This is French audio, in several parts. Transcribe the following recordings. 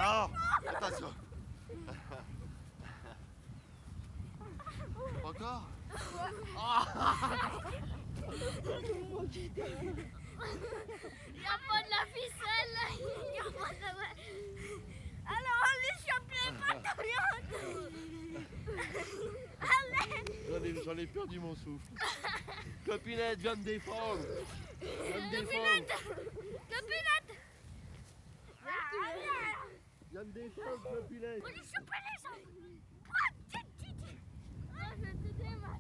Alors, attention. Encore? Il n'y a pas de la ficelle, là. Il n'y a pas de la... Alors, allez, choper les Allez. J'en ai perdu mon souffle. Copinette, viens me défendre. Viens me défendre. Copinette. Viens me défendre, Copinette. On lui choper les jambes. Ah, je vais te démarrer.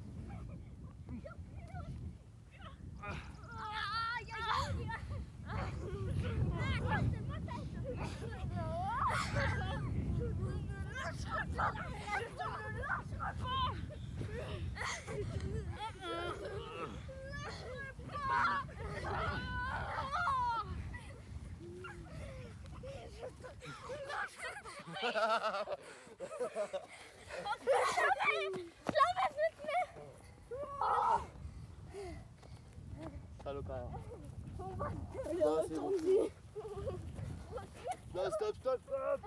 Aïe, aïe, aïe. C'est ma Salopard. Non, c'est bon. Non, stop, stop, stop.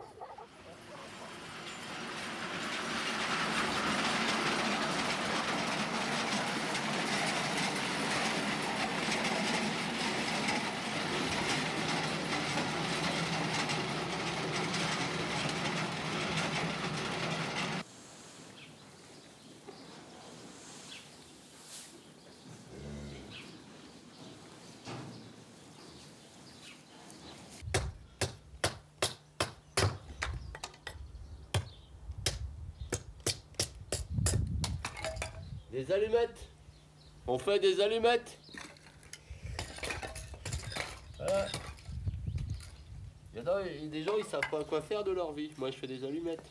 Des allumettes. On fait des allumettes. Voilà. Il y a des gens, ils savent pas quoi faire de leur vie. Moi, je fais des allumettes.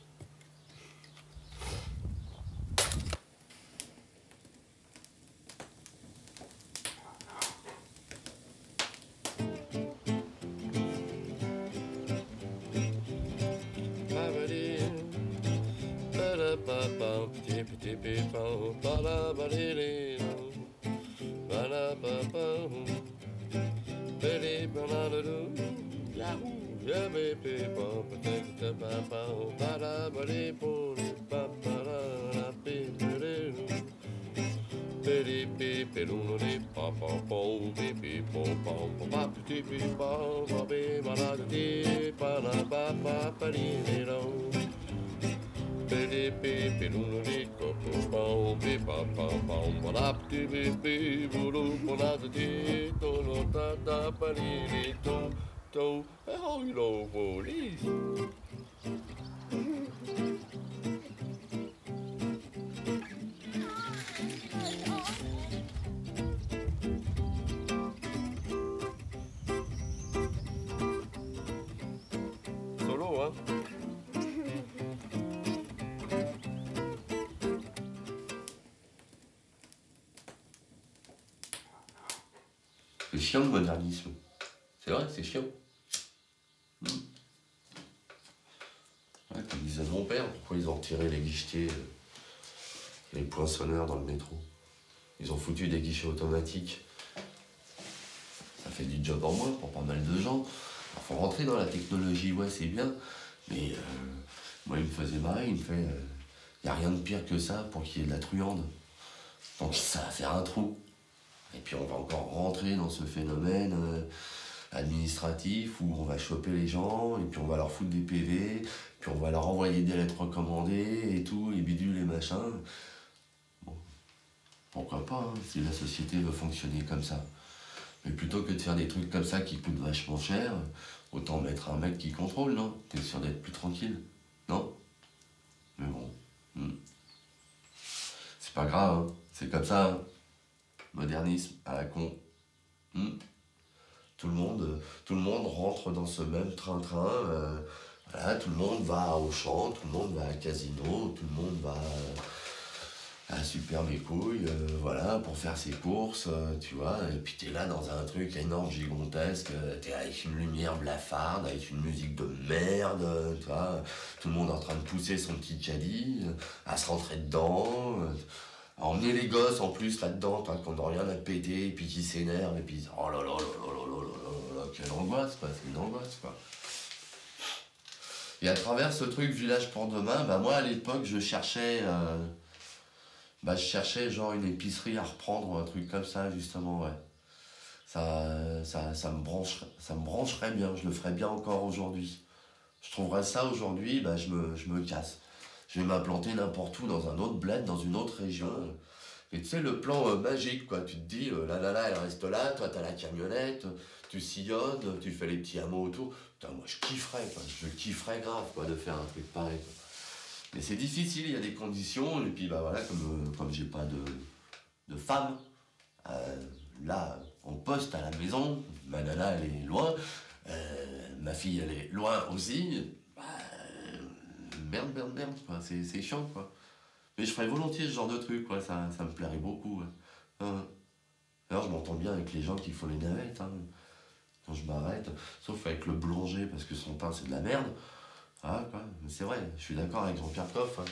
Hello, police. Solo, hein? C'est chiant le modernisme. C'est vrai, c'est chiant. Ouais, comme disait mon père, pourquoi ils ont retiré les guichetiers, les poinçonneurs dans le métro? Ils ont foutu des guichets automatiques. Ça fait du job en moins pour pas mal de gens. Il faut rentrer dans la technologie, ouais, c'est bien. Mais moi, il me faisait marrer, il me fait... y a rien de pire que ça pour qu'il y ait de la truande. Donc ça va faire un trou. Et puis on va encore rentrer dans ce phénomène administratif où on va choper les gens et puis on va leur foutre des PV, puis on va leur envoyer des lettres recommandées et tout, et bidules et machins. Bon, pourquoi pas, hein, si la société veut fonctionner comme ça. Mais plutôt que de faire des trucs comme ça qui coûtent vachement cher, autant mettre un mec qui contrôle, non? T'es sûr d'être plus tranquille, non? Mais bon, c'est pas grave, hein. C'est comme ça, hein. Modernisme à la con. Tout le monde rentre dans ce même train-train. Voilà, tout le monde va au champ, tout le monde va à casino, tout le monde va à Super Mes Couilles, voilà, pour faire ses courses, tu vois. Et puis t'es là dans un truc énorme, gigantesque, t'es avec une lumière blafarde, avec une musique de merde, tu vois. Tout le monde est en train de pousser son petit caddie, à se rentrer dedans. À emmener les gosses en plus là-dedans, qui n'ont rien à péter, et puis qui s'énervent, et puis oh là là là là là là là là là, quelle angoisse quoi, c'est une angoisse quoi. Et à travers ce truc Village pour demain, bah moi à l'époque je cherchais genre une épicerie à reprendre ou un truc comme ça justement, ouais. Ça me brancherait bien, je le ferais bien encore aujourd'hui. Je trouverais ça aujourd'hui, bah je me casse. Je vais m'implanter n'importe où dans un autre bled, dans une autre région. Et tu sais, le plan magique, quoi. Tu te dis, là, elle reste là, toi, t'as la camionnette, tu sillonnes, tu fais les petits hameaux autour. Putain, moi, je kifferais, quoi. Je kifferais grave, quoi, de faire un truc pareil, quoi. Mais c'est difficile, il y a des conditions, et puis, bah voilà, comme j'ai pas de femme, là, on poste à la maison, ma nana, elle est loin, ma fille, elle est loin aussi. Bah, merde, quoi. C'est chiant, quoi. Mais je ferais volontiers ce genre de truc, quoi. Ça me plairait beaucoup. Ouais. Alors je m'entends bien avec les gens qui font les navettes, hein, quand je m'arrête, sauf avec le boulanger parce que son pain c'est de la merde. Ah, quoi. Mais c'est vrai, je suis d'accord avec Jean-Pierre Coff. Hein.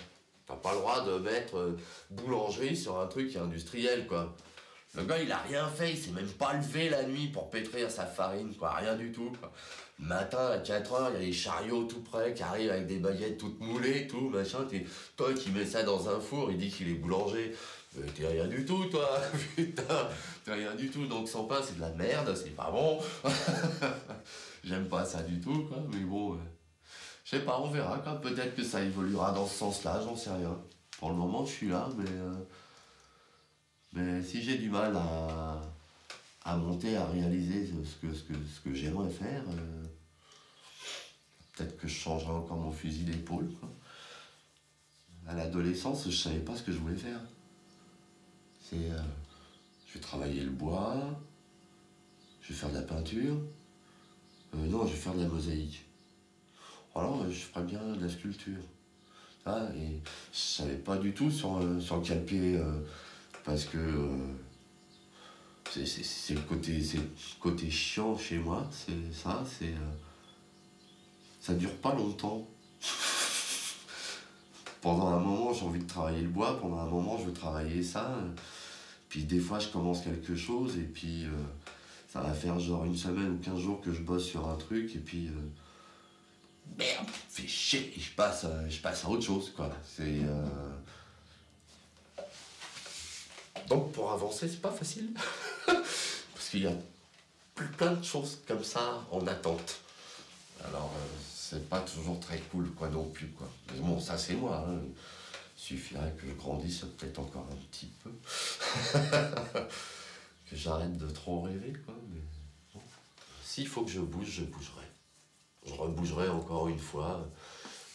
T'as pas le droit de mettre boulangerie sur un truc qui est industriel, quoi. Le gars, il a rien fait, il s'est même pas levé la nuit pour pétrir sa farine, quoi, rien du tout, quoi. Le matin, à 4h, il y a les chariots tout près qui arrivent avec des baguettes toutes moulées, tout, machin. Toi qui mets ça dans un four, il dit qu'il est boulanger. T'es rien du tout, toi, putain, t'es rien du tout. Donc son pain, c'est de la merde, c'est pas bon. J'aime pas ça du tout, quoi, mais bon, je sais pas, on verra, quoi. Peut-être que ça évoluera dans ce sens-là, j'en sais rien. Pour le moment, je suis là, mais si j'ai du mal à monter, à réaliser ce que j'aimerais faire, peut-être que je changerai encore mon fusil d'épaule, quoi. À l'adolescence, je savais pas ce que je voulais faire. Je vais travailler le bois, je vais faire de la peinture, non, je vais faire de la mosaïque. Alors, je ferais bien de la sculpture. Ah, et je savais pas du tout sur quel pied, parce que c'est le côté chiant chez moi, ça dure pas longtemps. Pendant un moment, j'ai envie de travailler le bois, pendant un moment, je veux travailler ça. Puis des fois, je commence quelque chose, et puis ça va faire genre une semaine ou 15 jours que je bosse sur un truc, et puis merde, fais chier, et je passe à autre chose, quoi. Donc pour avancer, c'est pas facile. Parce qu'il y a plein de choses comme ça en attente. Alors, c'est pas toujours très cool, quoi, non plus, quoi. Mais bon, ça, c'est moi, hein. Il suffirait que je grandisse peut-être encore un petit peu. Que j'arrête de trop rêver, quoi. Mais bon. S'il faut que je bouge, je bougerai. Je rebougerai encore une fois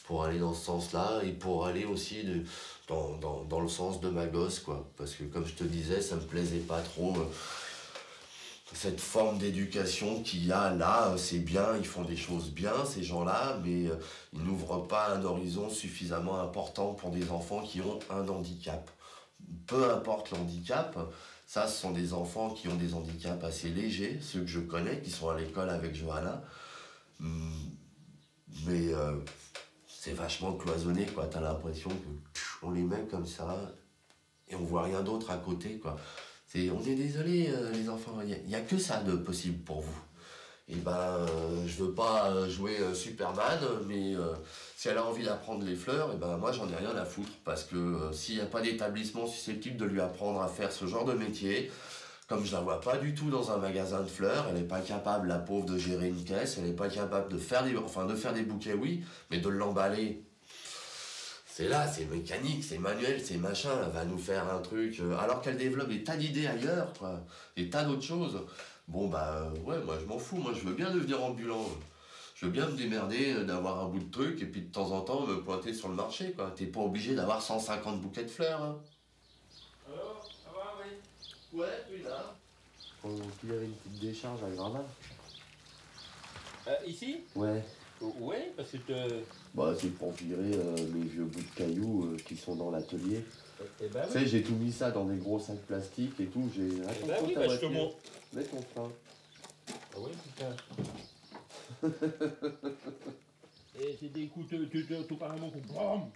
pour aller dans ce sens-là et pour aller aussi dans le sens de ma gosse, quoi. Parce que, comme je te disais, ça me plaisait pas trop. Cette forme d'éducation qu'il y a là, c'est bien, ils font des choses bien, ces gens-là, mais ils n'ouvrent pas un horizon suffisamment important pour des enfants qui ont un handicap. Peu importe l'handicap, ça, ce sont des enfants qui ont des handicaps assez légers, ceux que je connais, qui sont à l'école avec Johanna. Mais c'est vachement cloisonné, quoi. T'as l'impression qu'on les met comme ça et on voit rien d'autre à côté, quoi. On est désolé, les enfants, il n'y a que ça de possible pour vous. Et ben, je veux pas jouer Superman, mais si elle a envie d'apprendre les fleurs, et ben moi j'en ai rien à foutre, parce que s'il n'y a pas d'établissement susceptible de lui apprendre à faire ce genre de métier, comme je la vois pas du tout dans un magasin de fleurs, elle n'est pas capable, la pauvre, de gérer une caisse, elle n'est pas capable de faire des bouquets, oui, mais de l'emballer. C'est là, c'est mécanique, c'est manuel, c'est machin, elle va nous faire un truc, alors qu'elle développe des tas d'idées ailleurs, quoi, des tas d'autres choses. Bon bah ouais, moi je m'en fous, moi je veux bien devenir ambulant. Je veux bien me démerder, d'avoir un bout de truc, et puis de temps en temps me pointer sur le marché, quoi. T'es pas obligé d'avoir 150 bouquets de fleurs, hein. Alors, ça va, oui? Ouais, puis là. Il y avait une petite décharge à Gravats. Ici? Ouais. Oui, parce que Bah, c'est pour virer les vieux bouts de cailloux qui sont dans l'atelier. Eh ben Tu sais, j'ai tout mis ça dans des gros sacs plastiques et tout. J'ai. Eh ben oui, ta bah, je te voiture. montre. Mets ton frein. Ah oui, putain. Et c'est des coups tout par un mot, BAM!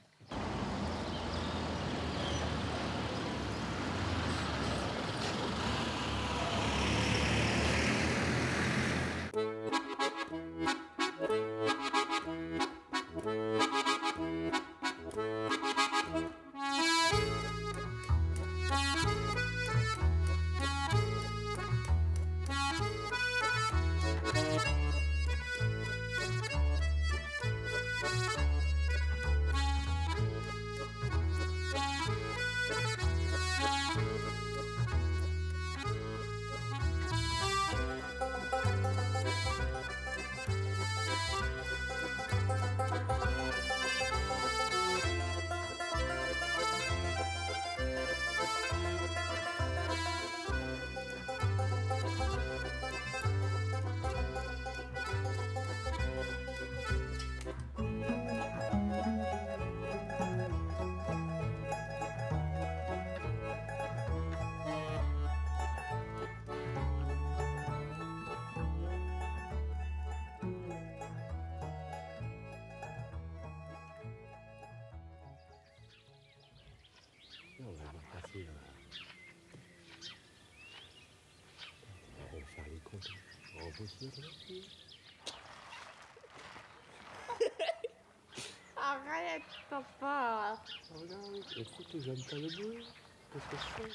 Arrête, papa. Regarde, écoute, j'aime pas le bruit. Qu'est-ce que je fais?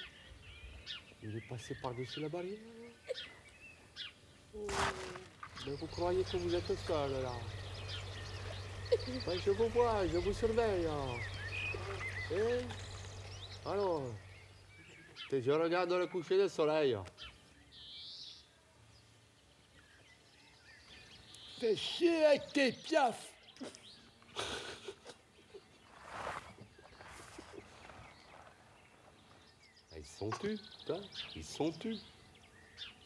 Il est passé par-dessus la barrière. Oh. Mais vous croyez que vous êtes seul là? Ben, je vous vois, je vous surveille. Et alors, je regarde le coucher du soleil. Fais chier avec tes piafs. Ils sont tus, putain. Ils sont tus.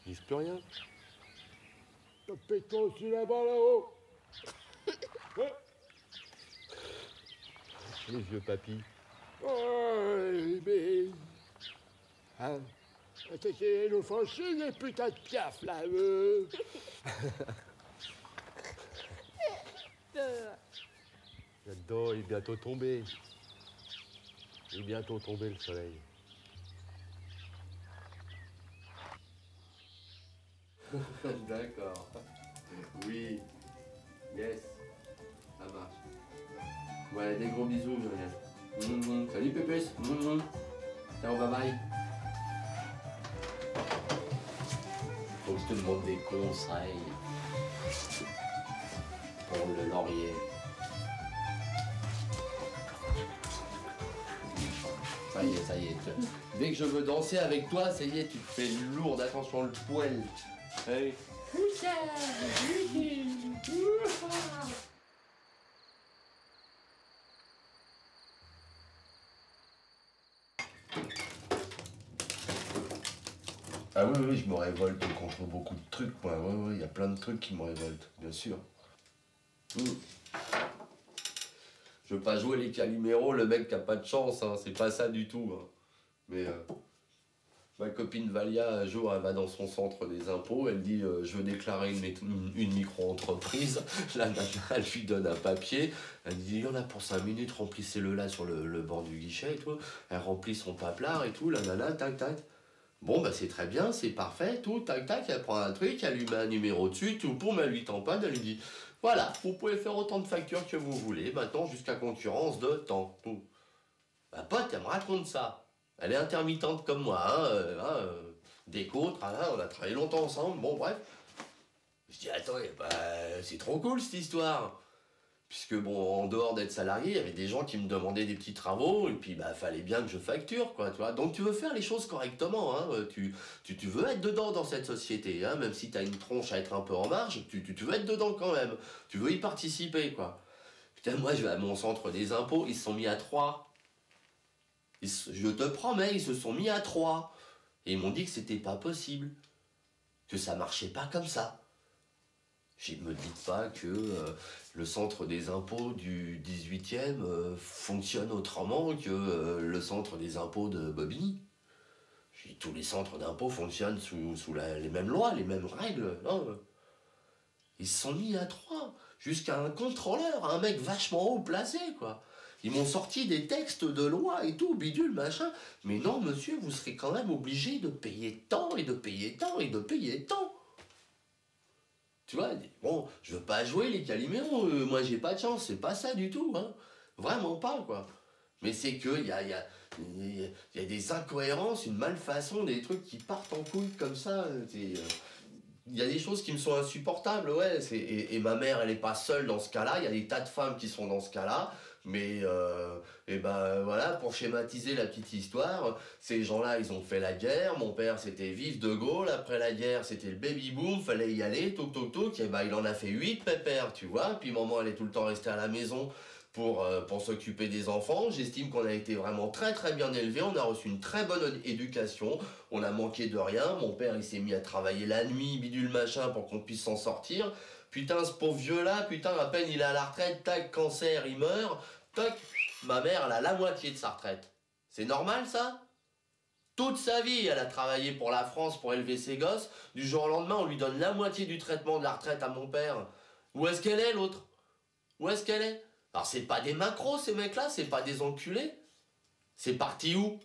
Ils disent plus rien. Le péton sur là-bas, là-haut. Ouais. Les vieux papis. Oh, mais... Hein? T'essayez de nous fâcher, les putains de piafs, là. Le dos est bientôt tombé. Il est bientôt tombé, le soleil. D'accord. Oui. Yes. Ça marche. Ouais, des gros bisous, Muriel. Salut Pépus. Ciao, bye bye. Faut que je te demande des conseils pour le laurier. Ça y est. Dès que je veux danser avec toi, ça y est, tu te fais lourde. Attention, le poil. Allez. Ah oui, je me révolte contre beaucoup de trucs, moi. Oui, il y a plein de trucs qui me révoltent, bien sûr. Je veux pas jouer les Calimero, le mec qui a pas de chance, hein. C'est pas ça du tout. Hein. Mais ma copine Valia, un jour, elle va dans son centre des impôts, elle dit je veux déclarer une micro-entreprise. La nana, elle lui donne un papier, elle dit il y en a pour 5 minutes, remplissez-le là sur le bord du guichet et tout. Elle remplit son paplard et tout, la nana, tac, tac. Bon, bah c'est très bien, c'est parfait, tout, tac, tac, elle prend un truc, elle lui met un numéro dessus, tout, pour elle lui tamponne, elle lui dit voilà, vous pouvez faire autant de factures que vous voulez, maintenant jusqu'à concurrence de temps, tout. Ma pote, elle me raconte ça. Elle est intermittente comme moi, déco, on a travaillé longtemps ensemble, bon bref. Je dis attends, c'est trop cool cette histoire. Puisque bon, en dehors d'être salarié, il y avait des gens qui me demandaient des petits travaux, et puis fallait bien que je facture, quoi, tu vois. Donc tu veux faire les choses correctement, hein, tu veux être dedans dans cette société, hein, même si t'as une tronche à être un peu en marge, tu veux être dedans quand même. Tu veux y participer, quoi. Putain, moi je vais à mon centre des impôts, ils se sont mis à 3. Je te promets, ils se sont mis à 3. Et ils m'ont dit que c'était pas possible. Que ça marchait pas comme ça. Je me dis pas que le centre des impôts du 18e fonctionne autrement que le centre des impôts de Bobigny. Tous les centres d'impôts fonctionnent sous les mêmes lois, les mêmes règles. Non. Ils se sont mis à 3, jusqu'à un contrôleur, un mec vachement haut placé, quoi. Ils m'ont sorti des textes de loi et tout, bidule, machin. Mais non, monsieur, vous serez quand même obligé de payer tant, et de payer tant, et de payer tant. Tu vois, bon, je veux pas jouer les Calimero, moi j'ai pas de chance, c'est pas ça du tout, hein. Vraiment pas, quoi. Mais c'est qu'il y a des incohérences, une malfaçon, des trucs qui partent en couille comme ça. Il y a des choses qui me sont insupportables, ouais. Et ma mère, elle est pas seule dans ce cas-là, il y a des tas de femmes qui sont dans ce cas-là. Mais voilà, pour schématiser la petite histoire, ces gens-là, ils ont fait la guerre. Mon père, c'était vive de Gaulle. Après la guerre, c'était le baby-boom, fallait y aller, toc, toc, toc. Et il en a fait 8 pépères, tu vois. Puis maman, elle est tout le temps restée à la maison pour s'occuper des enfants. J'estime qu'on a été vraiment très très bien élevés. On a reçu une très bonne éducation. On a manqué de rien. Mon père, il s'est mis à travailler la nuit, bidule machin, pour qu'on puisse s'en sortir. Putain, ce pauvre vieux-là, putain, à peine il est à la retraite, tac, cancer, il meurt. Toc, ma mère, elle a la moitié de sa retraite. C'est normal, ça? Toute sa vie, elle a travaillé pour la France pour élever ses gosses. Du jour au lendemain, on lui donne la moitié du traitement de la retraite à mon père. Où est-ce qu'elle est, l'autre? Où est-ce qu'elle est? Alors, c'est pas des macros, ces mecs-là, c'est pas des enculés. C'est parti où?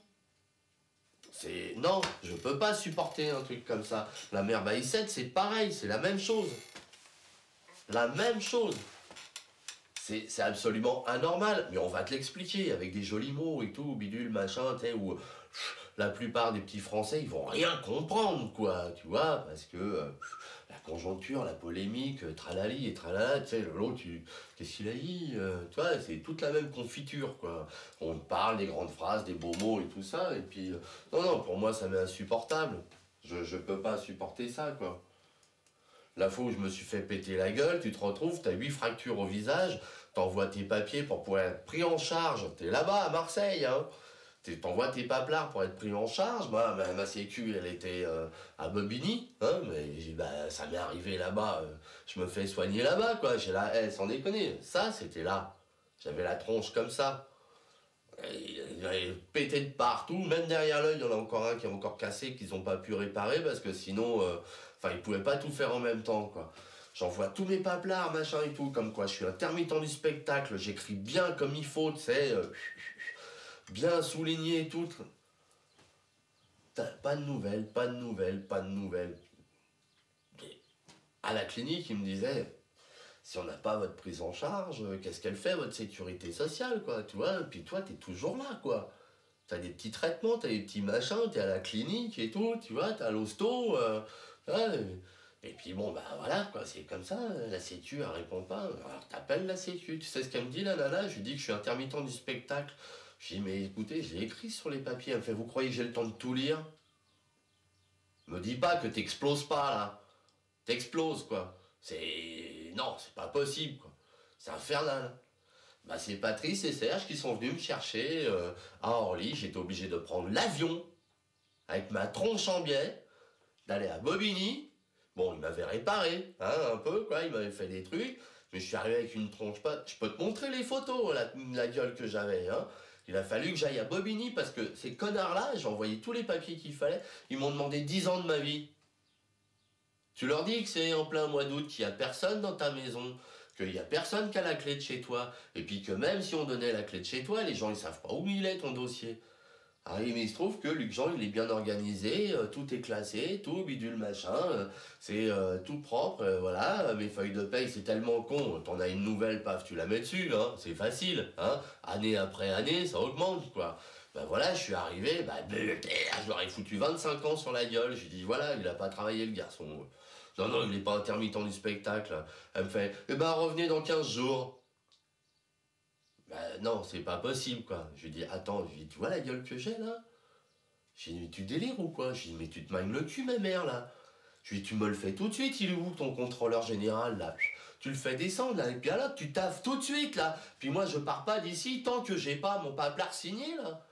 Non, je peux pas supporter un truc comme ça. La mère Baïsette, c'est pareil, c'est la même chose. La même chose. C'est absolument anormal, mais on va te l'expliquer avec des jolis mots et tout, bidule, machin, tu sais, où la plupart des petits Français, ils vont rien comprendre, quoi, tu vois, parce que la conjoncture, la polémique, tralali et tralala, tu sais, l'autre, qu'est-ce qu'il a dit, tu vois, c'est toute la même confiture, quoi. On parle des grandes phrases, des beaux mots et tout ça, et puis, non, pour moi, ça m'est insupportable. Je peux pas supporter ça, quoi. La fois où je me suis fait péter la gueule, tu te retrouves, t'as 8 fractures au visage, t'envoies tes papiers pour pouvoir être pris en charge. T'es là-bas, à Marseille, hein. T'envoies tes paplards pour être pris en charge. Moi, ma sécu, elle était à Bobigny, hein, mais bah, ça m'est arrivé là-bas. Je me fais soigner là-bas, quoi. J'ai la haine, sans déconner. Ça, c'était là. J'avais la tronche comme ça. Il avait pété de partout, même derrière l'œil, il y en a encore un qui est encore cassé, qu'ils n'ont pas pu réparer, parce que sinon, ils pouvaient pas tout faire en même temps, quoi. J'envoie tous mes paplards, machin et tout, comme quoi je suis intermittent du spectacle, j'écris bien comme il faut, tu sais, bien souligné et tout. Pas de nouvelles, pas de nouvelles, pas de nouvelles. Et à la clinique, ils me disaient, si on n'a pas votre prise en charge, qu'est-ce qu'elle fait, votre sécurité sociale, quoi, tu vois? Puis toi, t'es toujours là, quoi. T'as des petits traitements, t'as des petits machins, t'es à la clinique et tout, tu vois, t'as l'hosto, et puis bon, bah voilà, quoi, c'est comme ça, la sécu, elle répond pas. Alors t'appelles la sécu, tu sais ce qu'elle me dit, la nana? Je lui dis que je suis intermittent du spectacle. Je lui dis, mais écoutez, je l'ai écrit sur les papiers. Elle me fait, vous croyez que j'ai le temps de tout lire? Me dis pas que t'exploses pas, là. T'exploses, quoi. Non, c'est pas possible, quoi. C'est infernal. Bah, c'est Patrice et Serge qui sont venus me chercher à Orly. J'étais obligé de prendre l'avion avec ma tronche en biais, d'aller à Bobigny. Bon, ils m'avaient réparé, hein, un peu, quoi. Ils m'avaient fait des trucs. Mais je suis arrivé avec une tronche pas. Je peux te montrer les photos, la gueule que j'avais, hein. Il a fallu que j'aille à Bobigny parce que ces connards-là, j'ai envoyé tous les papiers qu'il fallait. Ils m'ont demandé 10 ans de ma vie. Tu leur dis que c'est en plein mois d'août, qu'il n'y a personne dans ta maison, qu'il n'y a personne qui a la clé de chez toi, et puis que même si on donnait la clé de chez toi, les gens ils savent pas où il est ton dossier. Ah oui, mais il se trouve que Luc Jean il est bien organisé, tout est classé, tout bidule machin, c'est tout propre, voilà, mes feuilles de paye c'est tellement con, t'en as une nouvelle, paf, tu la mets dessus, hein, c'est facile, hein, année après année, ça augmente, quoi. Ben voilà, je suis arrivé, je leur ai foutu 25 ans sur la gueule, j'ai dit voilà, il a pas travaillé le garçon. Non, il est pas intermittent du spectacle. Elle me fait, revenez dans 15 jours. Ben non, c'est pas possible, quoi. Je lui dis, attends, tu vois la gueule que j'ai, là? J'ai dit, mais tu délires ou quoi? J'ai dit, mais tu te magnes le cul, ma mère, là. Je lui dis, tu me le fais tout de suite, il est où ton contrôleur général, là? Tu le fais descendre, là, et puis là, tu taffes tout de suite, là. Puis moi, je pars pas d'ici tant que j'ai pas mon paplard signé, là.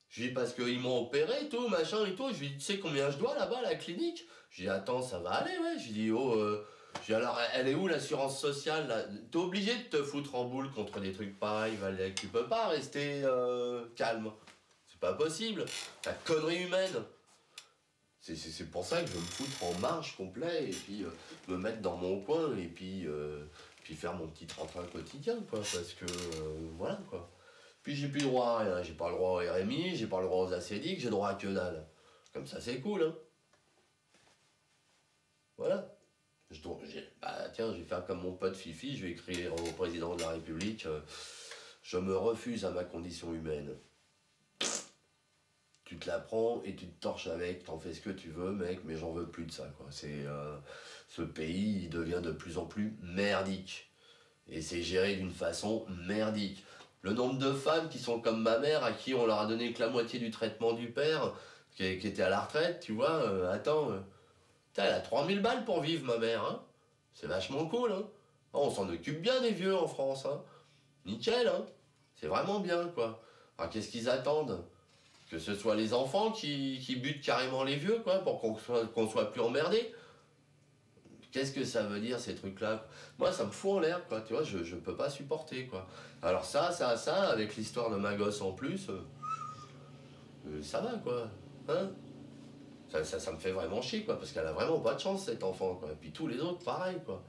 Je lui dis, parce qu'ils m'ont opéré et tout, machin et tout. Je lui dis, tu sais combien je dois là-bas à la clinique? Je lui dis, attends, ça va aller, ouais. Je lui dis, je dis, alors, elle est où l'assurance sociale, là? T'es obligé de te foutre en boule contre des trucs pareils, Valek. Tu peux pas rester calme. C'est pas possible. La connerie humaine. C'est pour ça que je veux me foutre en marche complet et puis me mettre dans mon coin et puis faire mon petit train-train quotidien, quoi. Parce que, voilà, quoi. Puis j'ai plus droit à rien, j'ai pas le droit au RMI, j'ai pas le droit aux ACDIC, j'ai droit à que dalle. Comme ça c'est cool, hein. Voilà. Tiens, je vais faire comme mon pote Fifi, je vais écrire au président de la République, je me refuse à ma condition humaine. Tu te la prends et tu te torches avec, t'en fais ce que tu veux, mec, mais j'en veux plus de ça, quoi. Ce pays, il devient de plus en plus merdique. Et c'est géré d'une façon merdique. Le nombre de femmes qui sont comme ma mère, à qui on leur a donné que la moitié du traitement du père, qui était à la retraite, tu vois, elle a 3000 balles pour vivre, ma mère, hein. C'est vachement cool, hein. On s'en occupe bien des vieux en France, hein. Nickel, hein. C'est vraiment bien, quoi. Alors qu'est-ce qu'ils attendent? Que ce soit les enfants qui butent carrément les vieux, quoi, pour qu'on soit plus emmerdés. Qu'est-ce que ça veut dire, ces trucs-là? Moi, ça me fout en l'air, quoi, tu vois, je peux pas supporter, quoi. Alors ça, avec l'histoire de ma gosse en plus, ça va, quoi, hein? Ça me fait vraiment chier, quoi, parce qu'elle a vraiment pas de chance, cet enfant, quoi. Et puis tous les autres, pareil, quoi.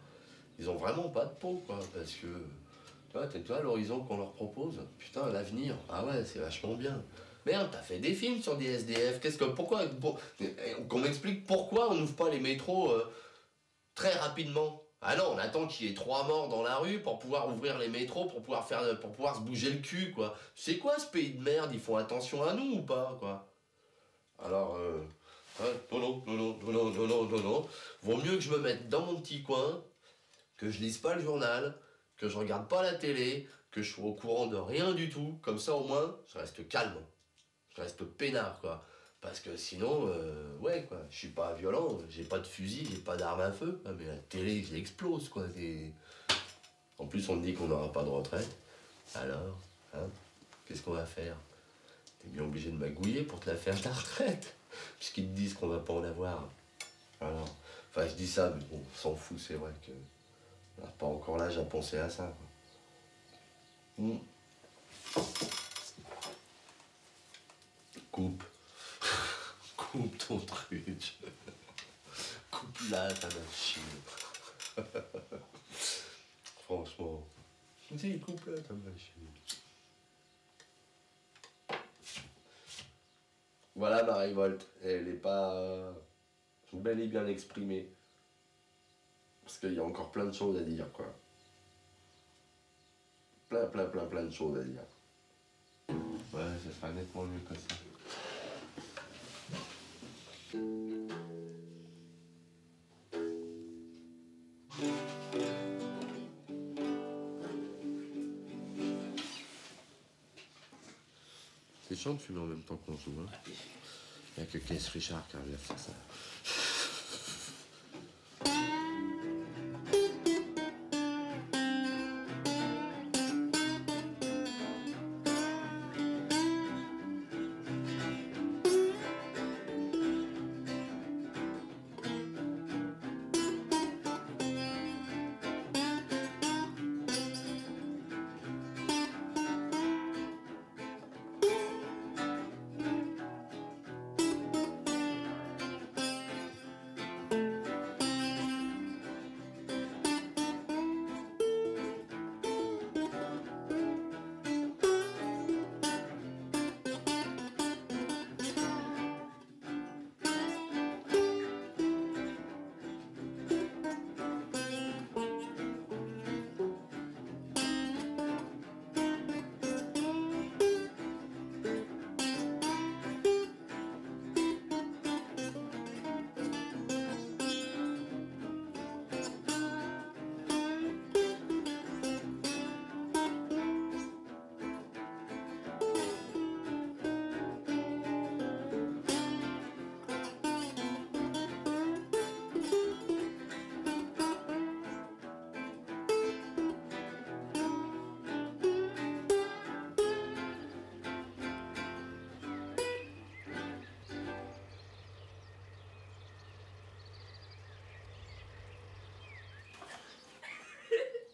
Ils ont vraiment pas de peau, quoi, parce que, tu vois, l'horizon qu'on leur propose, putain, l'avenir, ah ouais, c'est vachement bien. Merde, t'as fait des films sur des SDF. Qu'on m'explique pourquoi on n'ouvre pas les métros très rapidement. Ah non, on attend qu'il y ait 3 morts dans la rue pour pouvoir ouvrir les métros, pour pouvoir se bouger le cul, quoi. C'est quoi ce pays de merde? Ils font attention à nous ou pas, quoi? Alors, non. Vaut mieux que je me mette dans mon petit coin, que je lise pas le journal, que je regarde pas la télé, que je sois au courant de rien du tout. Comme ça, au moins, je reste calme. Je reste peinard, quoi. Parce que sinon, ouais, quoi, je suis pas violent, j'ai pas de fusil, j'ai pas d'arme à feu. Ah, mais la télé, j'explose, quoi. En plus, on me dit qu'on n'aura pas de retraite. Alors, hein, qu'est-ce qu'on va faire? T'es bien obligé de magouiller pour te la faire ta retraite, puisqu'ils te disent qu'on va pas en avoir. Alors, enfin, je dis ça, mais bon, on s'en fout, c'est vrai que on n'a pas encore l'âge à penser à ça, quoi. Coupe. Coupe ton truc. Coupe là ta machine. Franchement. Si, coupe là ta machine. Voilà ma révolte. Elle est pas bel et bien exprimée. Parce qu'il y a encore plein de choses à dire, quoi. Plein de choses à dire. Ouais, ça sera nettement mieux que ça. C'est chiant de fumer en même temps qu'on joue, hein. Il n'y a que Keith Richard qui arrive à faire ça.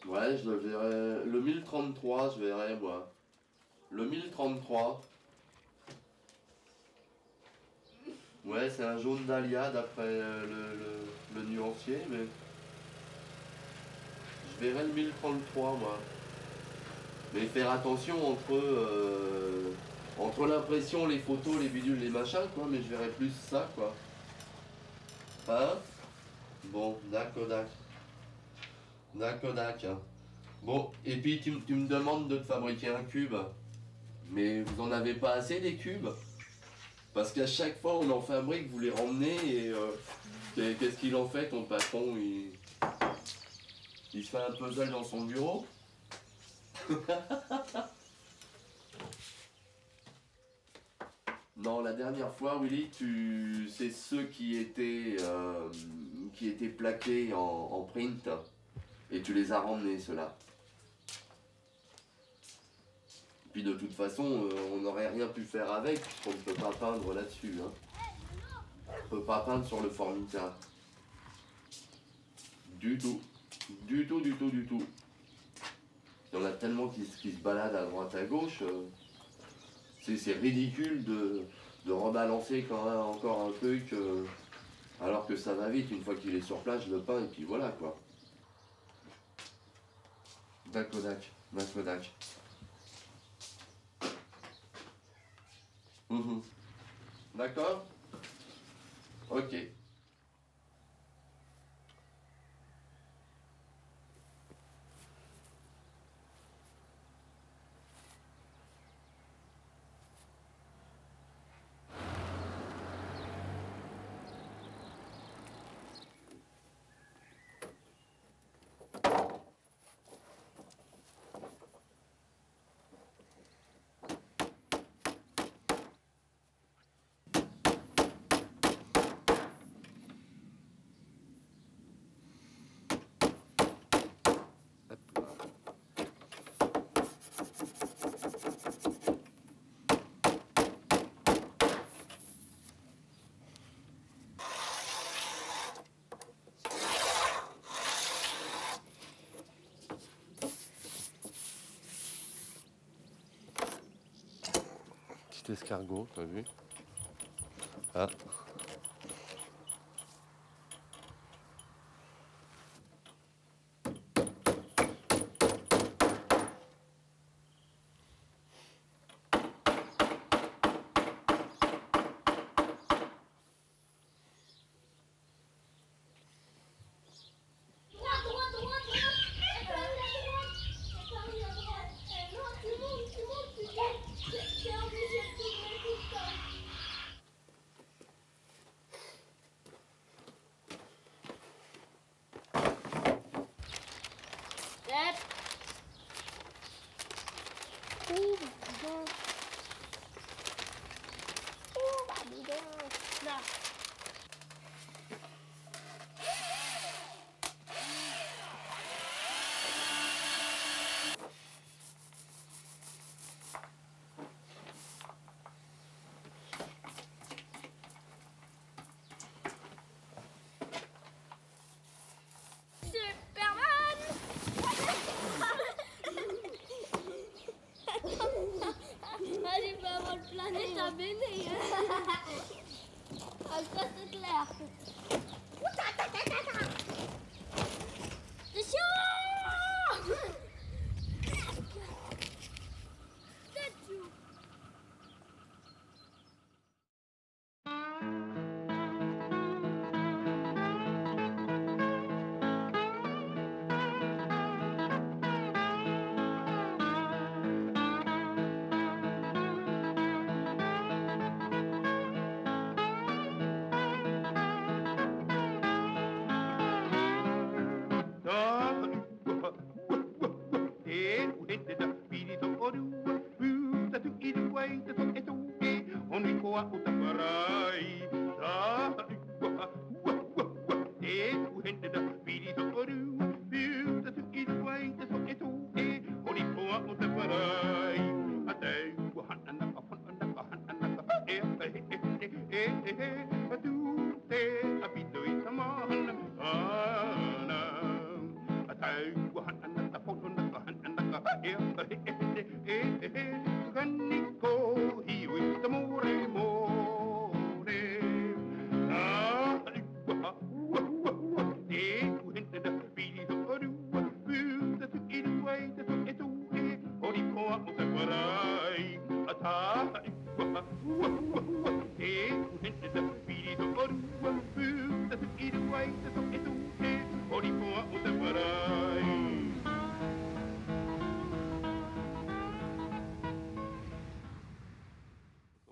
Ouais, je le verrai. Le 1033, je verrai, moi. Le 1033. Ouais, c'est un jaune dahlia d'après le nuancier, mais. Je verrai le 1033, moi. Mais faire attention entre l'impression, les photos, les bidules, les machins, quoi, mais je verrai plus ça, quoi. Hein? Bon, d'accord. D'accord. Hein. Bon, et puis tu me demandes de te fabriquer un cube. Mais vous en avez pas assez des cubes? Parce qu'à chaque fois on en fabrique, vous les ramenez et qu'est-ce qu'il en fait ton patron? Il se fait un puzzle dans son bureau? Non, la dernière fois, Willy, c'est ceux qui étaient plaqués en print et tu les as ramenés, ceux-là. Puis de toute façon, on n'aurait rien pu faire avec, puisqu'on ne peut pas peindre là-dessus. Hein. On ne peut pas peindre sur le Formica. Du tout. Du tout. Il y en a tellement qui se baladent à droite à gauche. C'est ridicule de rebalancer quand même encore un truc alors que ça va vite. Une fois qu'il est sur place, je le peins et puis voilà, quoi. D'accord. Mhm. D'accord? Ok. Petit escargot, t'as vu? Ah. Droite, droite, droite, droite. Et Paris à droite. Et Paris à droite. Et non, tu montes, tu montes. T'es obligé de tourner tout le temps. Step. Oh, putain. Oh, putain. Là. Superman! Allez, va avoir le planète à Béné. Ah, ça c'est clair. Attention! Statue.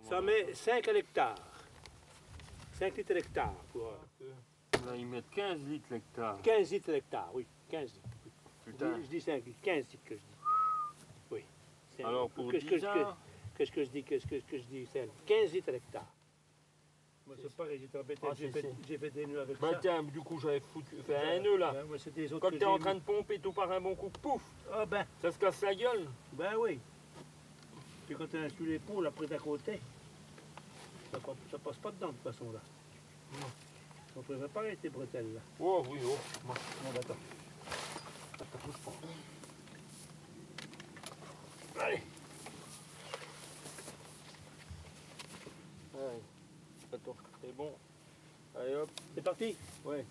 Ça met 5 à l'hectare. 5 litres à l'hectare. Là, ils mettent 15 litres l'hectare. 15 litres à l'hectare, oui. 15 litres. Putain. Je dis 5 litres, 15 litres que je dis. Oui. Alors pour Qu'est-ce 10 ans, que je dis, c'est 15 litres à l'hectare. Moi, c'est pareil, j'étais embêté, Ah, j'ai fait des nœuds avec bah ça. tiens, du coup j'avais fait un nœud là. Ben, moi, c'est des autres Quand que t'es en j'ai train mis. de pomper tout par un bon coup, pouf, Ah ben, ça se casse la gueule. ben oui. Puis quand tu as sur l'épaule, après d'à côté, ça passe pas dedans de toute façon là. On peut réparer tes bretelles là. Oh oui, oh. Bon, attends. Attends, bouge pas. Allez. Allez. Attends, c'est bon. Allez hop. C'est parti? Ouais.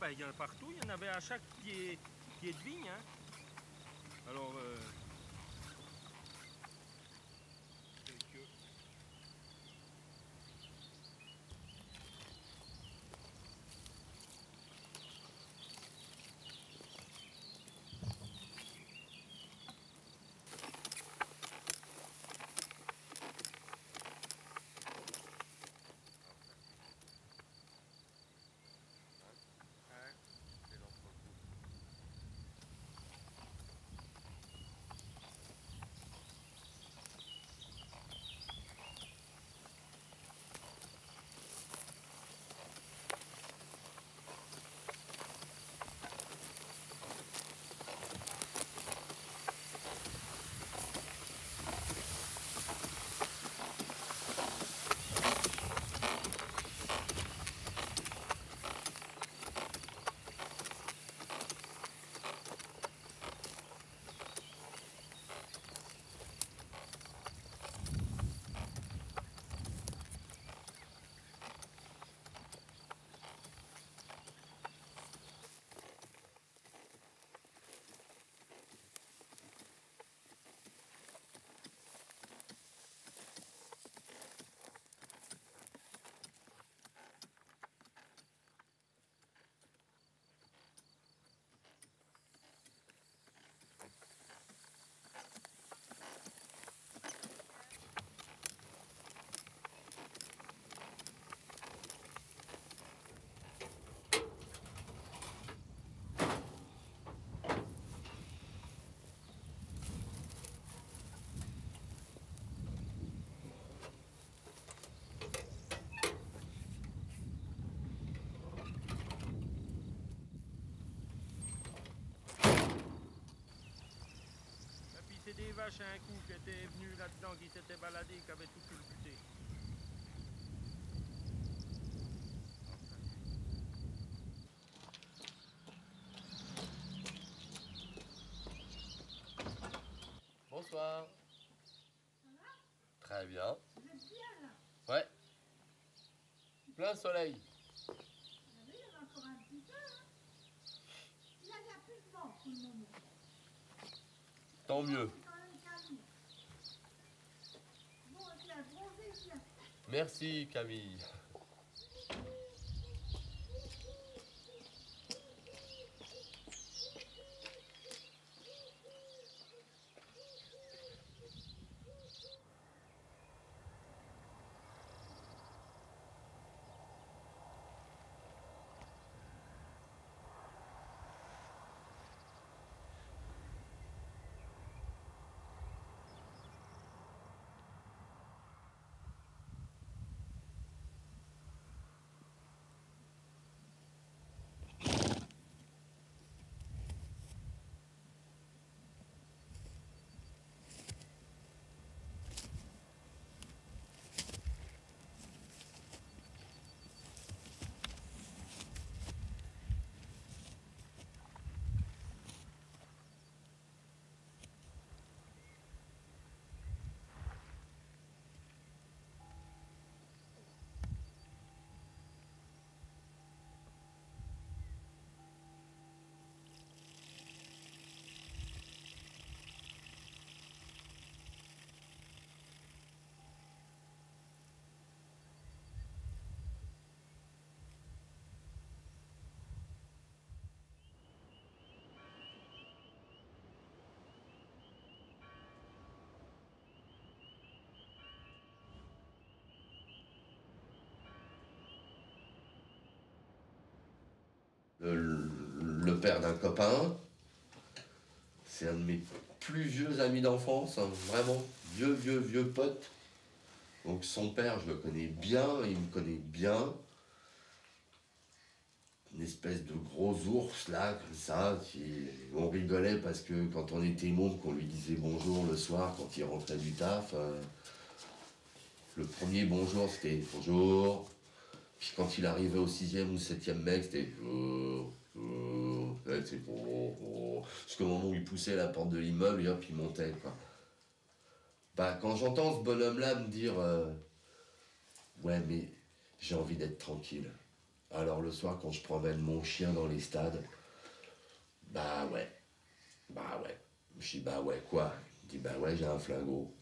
ben, il y en a partout, il y en avait à chaque pied de vigne. Hein. Alors, c'est des vaches à un coup qui étaient venues là-dedans, qui s'étaient baladées, qui avaient tout culbuté. Bonsoir. Très bien. Ouais. Plein soleil. Tant mieux. Merci Camille. Le père d'un copain, c'est un de mes plus vieux amis d'enfance, hein, vraiment vieux pote. Donc son père, je le connais bien, il me connaît bien. Une espèce de gros ours là, comme ça, on rigolait parce que quand on était môme, qu'on lui disait bonjour le soir quand il rentrait du taf, le premier bonjour c'était bonjour. Puis quand il arrivait au 6e ou 7e mec, c'était ouais, c'est jusqu'au moment où il poussait la porte de l'immeuble et hop, il montait, quoi. Bah, quand j'entends ce bonhomme-là me dire ouais, mais j'ai envie d'être tranquille. Alors le soir, quand je promène mon chien dans les stades, bah ouais. Je dis bah ouais, quoi? Il dit bah ouais, j'ai un flingot.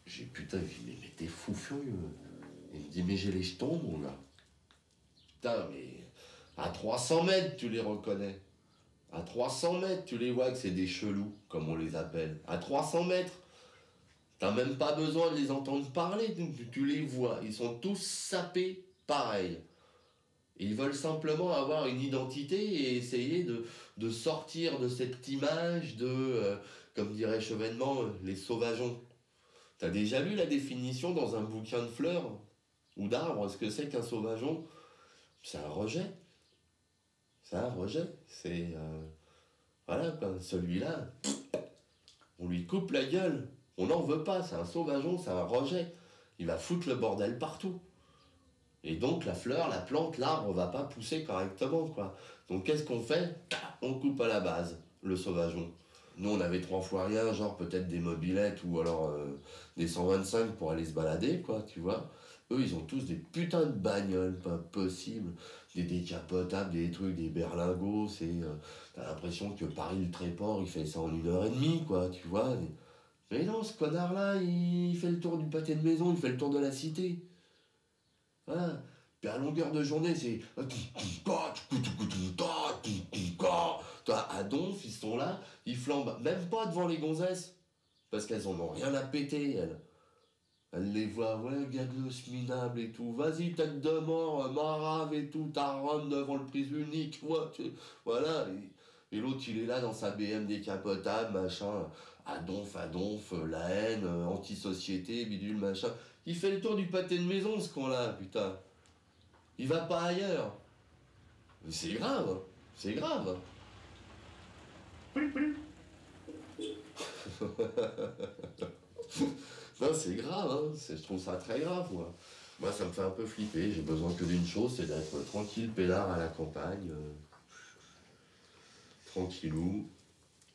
J'ai putain, je dis mais t'es fou furieux. Il me dit mais j'ai les jetons, mon gars. Putain, mais à 300 mètres, tu les reconnais. À 300 mètres, tu les vois que c'est des chelous, comme on les appelle. À 300 mètres. T'as même pas besoin de les entendre parler, tu les vois. Ils sont tous sapés pareil. Ils veulent simplement avoir une identité et essayer de sortir de cette image de, comme dirait Chevènement, les sauvageons. T'as déjà lu la définition dans un bouquin de fleurs ou d'arbres, ce que c'est qu'un sauvageon? C'est un rejet. C'est un rejet. C'est... voilà, quoi. Celui-là, on lui coupe la gueule. On n'en veut pas. C'est un sauvageon, c'est un rejet. Il va foutre le bordel partout. Et donc la fleur, la plante, l'arbre va pas pousser correctement, quoi. Donc qu'est-ce qu'on fait? On coupe à la base, le sauvageon. Nous, on avait 3 fois rien, genre peut-être des mobylettes ou alors des 125 pour aller se balader, quoi, tu vois. Eux, ils ont tous des putains de bagnoles, pas possible. Des décapotables, des trucs, des berlingots, c'est... t'as l'impression que Paris, le Tréport, il fait ça en 1h30, quoi, tu vois. Mais non, ce connard-là, il fait le tour du pâté de maison, il fait le tour de la cité. Voilà. Puis à longueur de journée, c'est... À Donf, ils sont là, ils flambent même pas devant les gonzesses. Parce qu'elles en ont rien à péter, elles. Elles les voient, ouais, gados minables et tout. Vas-y, tête de mort, marave et tout, taronne devant le prise unique. Voilà. Et l'autre, il est là dans sa BM décapotable, machin. À Donf, la haine, anti-société, bidule, machin. Il fait le tour du pâté de maison, ce con-là, putain. Il va pas ailleurs. Mais c'est grave, c'est grave. Non, c'est grave, hein. Je trouve ça très grave, moi. Moi, ça me fait un peu flipper. J'ai besoin que d'une chose, c'est d'être tranquille, peinard à la campagne. Tranquillou.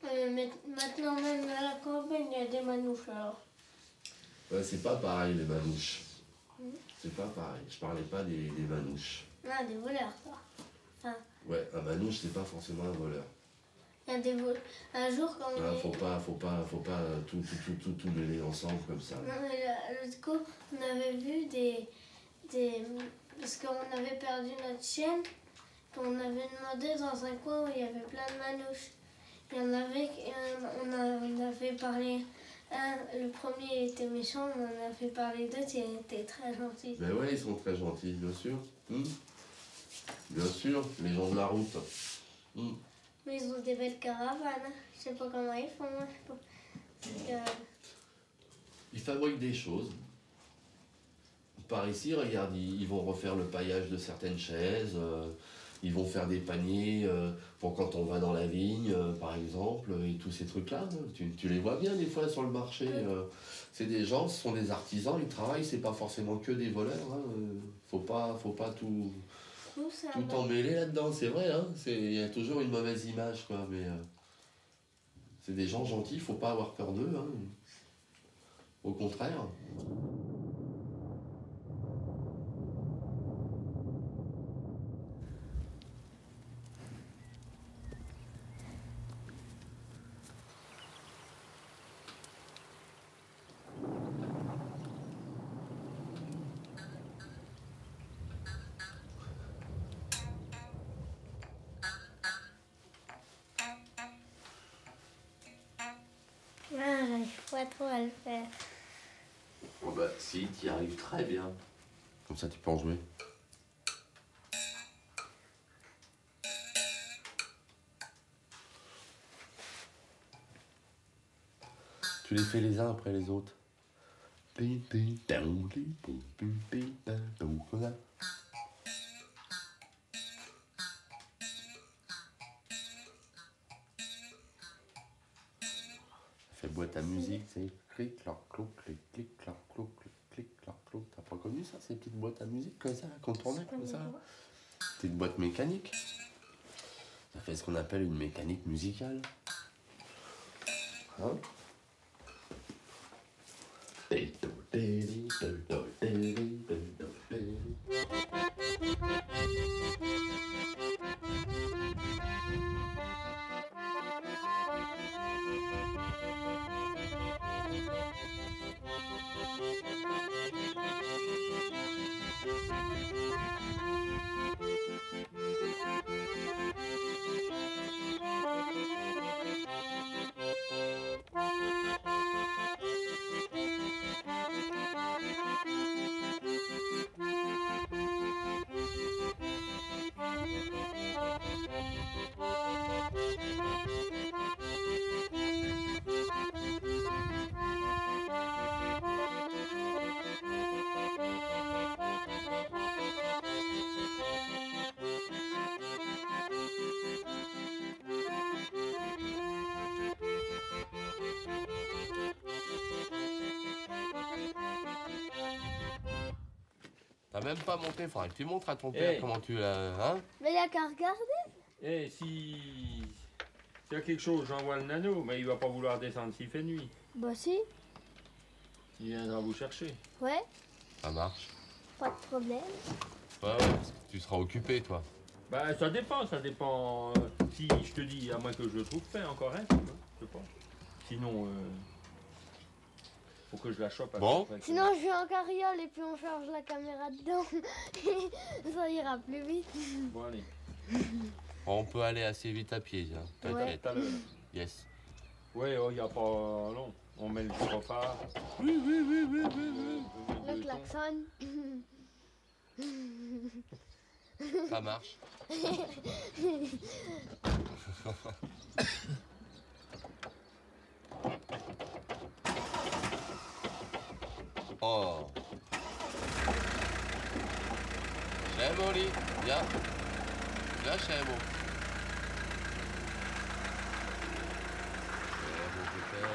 Maintenant, même à la campagne, il y a des manouches alors. Ouais, c'est pas pareil, les manouches. C'est pas pareil. Je parlais pas des manouches. Ah, des voleurs, quoi. Enfin, Ouais, un manouche, c'est pas forcément un voleur. il y a des voleurs. Un jour, quand on Ah, est... faut pas tout mêler ensemble comme ça. Non, mais l'autre coup, on avait vu des... Parce qu'on avait perdu notre chienne, qu'on avait demandé dans un coin où il y avait plein de manouches. Il y en avait... On avait parlé... le premier était méchant, on en a fait parler d'autres, il était très gentil. Mais ouais, ils sont très gentils, bien sûr. Bien sûr, les gens de la route. Mais ils ont des belles caravanes. Je sais pas comment ils font. Je sais pas. Ils fabriquent des choses. Par ici, regarde, ils vont refaire le paillage de certaines chaises. Ils vont faire des paniers pour quand on va dans la vigne, par exemple, et tous ces trucs-là. Tu les vois bien des fois sur le marché. C'est des gens, ce sont des artisans, ils travaillent, c'est pas forcément que des voleurs. Hein. Faut pas tout emmêler là-dedans, c'est vrai. Hein. Il y a toujours une mauvaise image, quoi. Mais c'est des gens gentils, faut pas avoir peur d'eux. Hein. Au contraire. Ah, j'arrive pas trop à le faire. Oh bah si, tu y arrives très bien. Comme ça tu peux en jouer. Tu les fais les uns après les autres. Comme ça. Fais boîte à musique, c'est clic, clac, clou, clic, clic, clac, clou, clic, clic, clac, clou. T'as pas connu ça, ces petites boîtes à musique comme ça, qu'on tournait comme ça? Petite boîte mécanique. Ça fait ce qu'on appelle une mécanique musicale. Hein? T'as même pas monté, faudrait que tu montres à ton père Eh. comment tu l'as. Hein? Mais il y a qu'à regarder. Eh, s'il y a quelque chose, j'envoie le nano, mais il va pas vouloir descendre s'il fait nuit. Bah si, Il viendra vous chercher. ouais, Ça marche. pas de problème. Ouais, ouais, parce que tu seras occupé, toi. Bah, ça dépend. Si je te dis, à moins que je le trouve fait encore un, tu vois, je sais pas. Sinon, faut que je la chope. Bon. après. Sinon, je vais en carriole et puis on charge la caméra dedans. Ça ira plus vite. Bon, allez. On peut aller assez vite à pied, hein. T'inquiète. Tout à l'heure. Yes. Ouais, oh, y a pas long. On met le gyrophare. Le klaxon. Ça marche. Oh. Scemo lì, viens. Viens scemo. Scemo putain.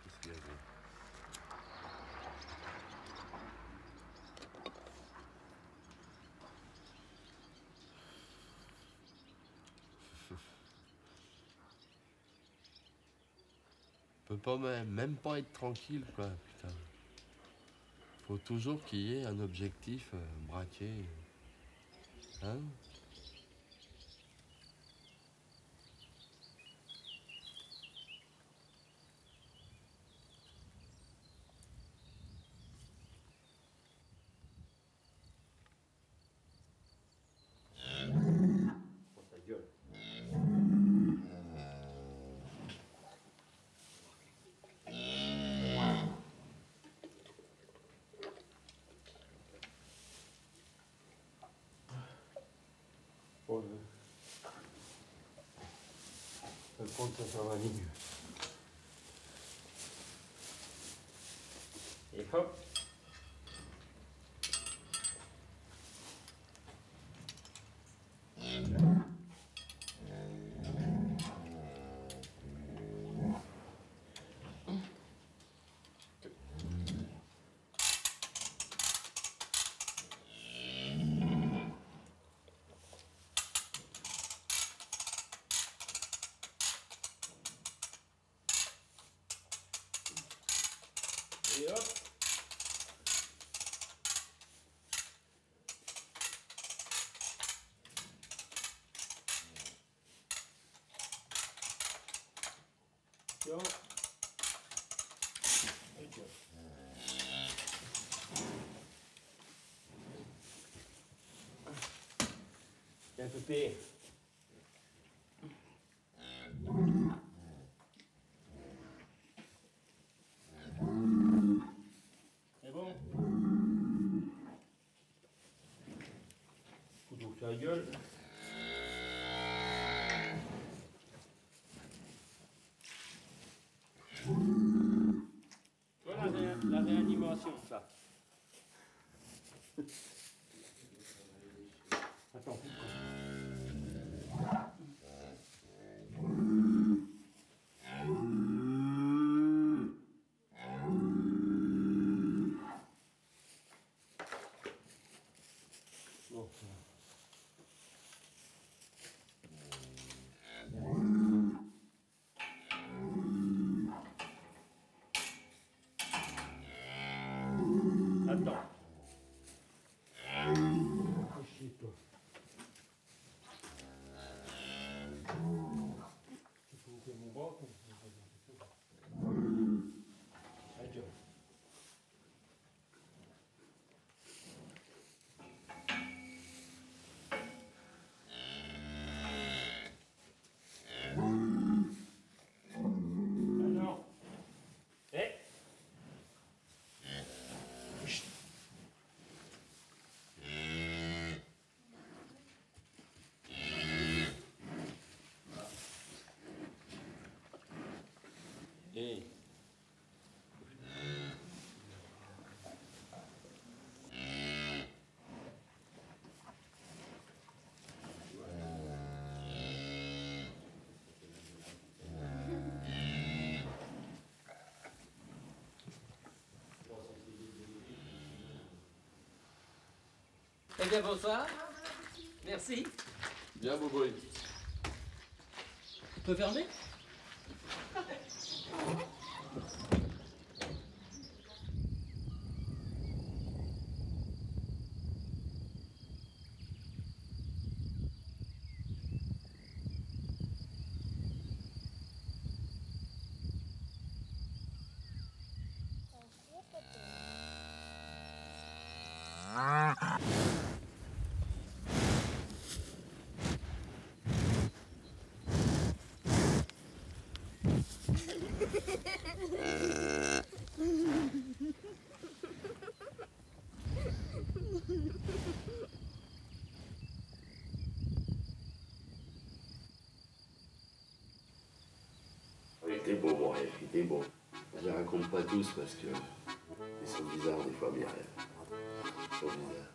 Qu'est-ce qu'il y a là? Peut pas même pas être tranquille, quoi, putain. Faut toujours qu'il y ait un objectif braqué. Hein? Ta gueule. Je compte que ça va aller mieux. Et hop. Et hop. Tiens. Et tiens. Tiens, Pépé. C'est bon? Couteau sur la gueule. Voilà la réanimation, ça. Attends. Bon. Attends. bien, bonsoir. Merci. Bien, Boboï. Tu peux fermer? Il était beau, mon rêve, il était beau. Je les raconte pas tous parce que ils sont bizarres des fois, mes rêves. Ils sont bizarres.